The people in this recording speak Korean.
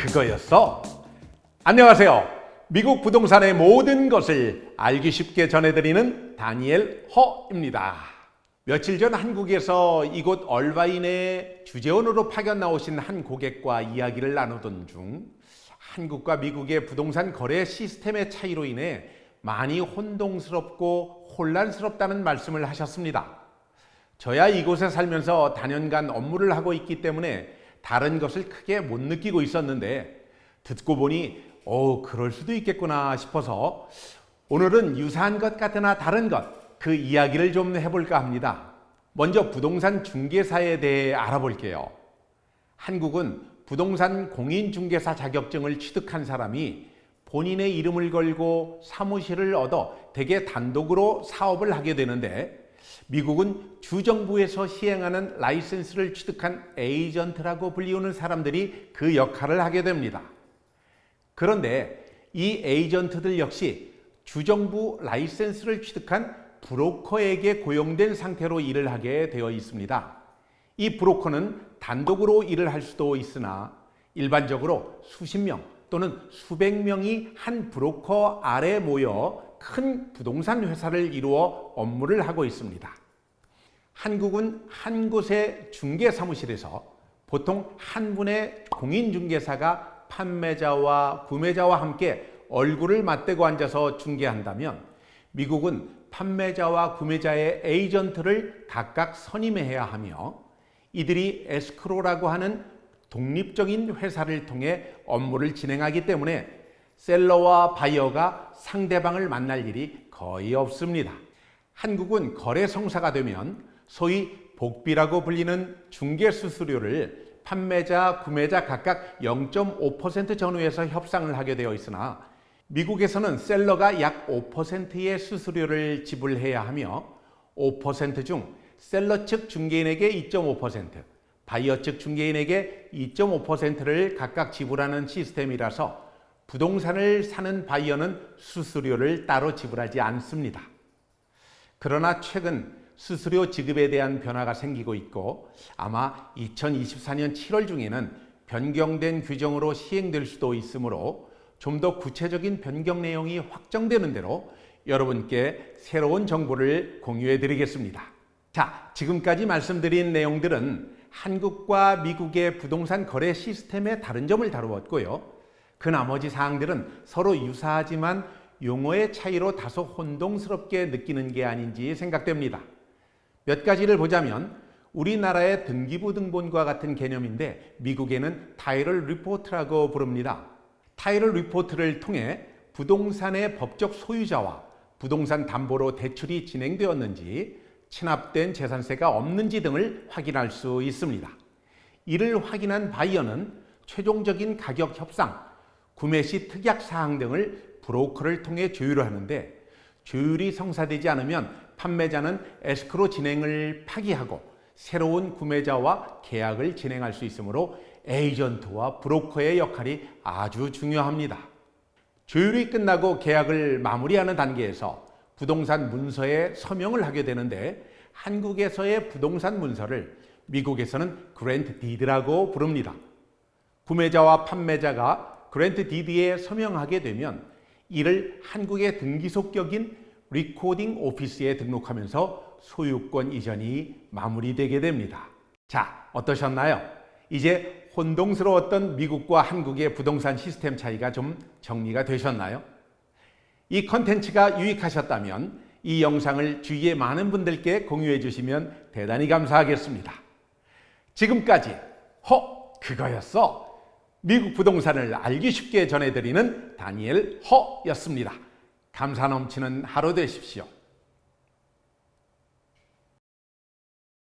그거였어. 안녕하세요. 미국 부동산의 모든 것을 알기 쉽게 전해드리는 다니엘 허입니다. 며칠 전 한국에서 이곳 얼바인에 주재원으로 파견 나오신 한 고객과 이야기를 나누던 중 한국과 미국의 부동산 거래 시스템의 차이로 인해 많이 혼동스럽고 혼란스럽다는 말씀을 하셨습니다. 저야 이곳에 살면서 다년간 업무를 하고 있기 때문에 다른 것을 크게 못 느끼고 있었는데 듣고 보니 그럴 수도 있겠구나 싶어서 오늘은 유사한 것 같으나 다른 것, 그 이야기를 좀 해볼까 합니다. 먼저 부동산 중개사에 대해 알아볼게요. 한국은 부동산 공인중개사 자격증을 취득한 사람이 본인의 이름을 걸고 사무실을 얻어 대개 단독으로 사업을 하게 되는데, 미국은 주정부에서 시행하는 라이센스를 취득한 에이전트라고 불리우는 사람들이 그 역할을 하게 됩니다. 그런데 이 에이전트들 역시 주정부 라이센스를 취득한 브로커에게 고용된 상태로 일을 하게 되어 있습니다. 이 브로커는 단독으로 일을 할 수도 있으나 일반적으로 수십 명 또는 수백 명이 한 브로커 아래 모여 큰 부동산 회사를 이루어 업무를 하고 있습니다. 한국은 한 곳의 중개 사무실에서 보통 한 분의 공인중개사가 판매자와 구매자와 함께 얼굴을 맞대고 앉아서 중개한다면, 미국은 판매자와 구매자의 에이전트를 각각 선임해야 하며 이들이 에스크로라고 하는 독립적인 회사를 통해 업무를 진행하기 때문에 셀러와 바이어가 상대방을 만날 일이 거의 없습니다. 한국은 거래 성사가 되면 소위 복비라고 불리는 중개 수수료를 판매자, 구매자 각각 0.5% 전후에서 협상을 하게 되어 있으나, 미국에서는 셀러가 약 5%의 수수료를 지불해야 하며 5% 중 셀러 측 중개인에게 2.5%, 바이어 측 중개인에게 2.5%를 각각 지불하는 시스템이라서 부동산을 사는 바이어는 수수료를 따로 지불하지 않습니다. 그러나 최근 수수료 지급에 대한 변화가 생기고 있고 아마 2024년 7월 중에는 변경된 규정으로 시행될 수도 있으므로 좀 더 구체적인 변경 내용이 확정되는 대로 여러분께 새로운 정보를 공유해 드리겠습니다. 자, 지금까지 말씀드린 내용들은 한국과 미국의 부동산 거래 시스템의 다른 점을 다루었고요. 그 나머지 사항들은 서로 유사하지만 용어의 차이로 다소 혼동스럽게 느끼는 게 아닌지 생각됩니다. 몇 가지를 보자면 우리나라의 등기부 등본과 같은 개념인데 미국에는 타이틀 리포트라고 부릅니다. 타이틀 리포트를 통해 부동산의 법적 소유자와 부동산 담보로 대출이 진행되었는지, 체납된 재산세가 없는지 등을 확인할 수 있습니다. 이를 확인한 바이어는 최종적인 가격 협상, 구매 시 특약 사항 등을 브로커를 통해 조율을 하는데, 조율이 성사되지 않으면 판매자는 에스크로 진행을 파기하고 새로운 구매자와 계약을 진행할 수 있으므로 에이전트와 브로커의 역할이 아주 중요합니다. 조율이 끝나고 계약을 마무리하는 단계에서 부동산 문서에 서명을 하게 되는데, 한국에서의 부동산 문서를 미국에서는 그랜트 디드라고 부릅니다. 구매자와 판매자가 그랜트 디드에 서명하게 되면 이를 한국의 등기소격인 리코딩 오피스에 등록하면서 소유권 이전이 마무리되게 됩니다. 자, 어떠셨나요? 이제 혼동스러웠던 미국과 한국의 부동산 시스템 차이가 좀 정리가 되셨나요? 이 컨텐츠가 유익하셨다면 이 영상을 주위에 많은 분들께 공유해 주시면 대단히 감사하겠습니다. 지금까지 그거였어. 미국 부동산을 알기 쉽게 전해드리는 다니엘 허였습니다. 감사 넘치는 하루 되십시오.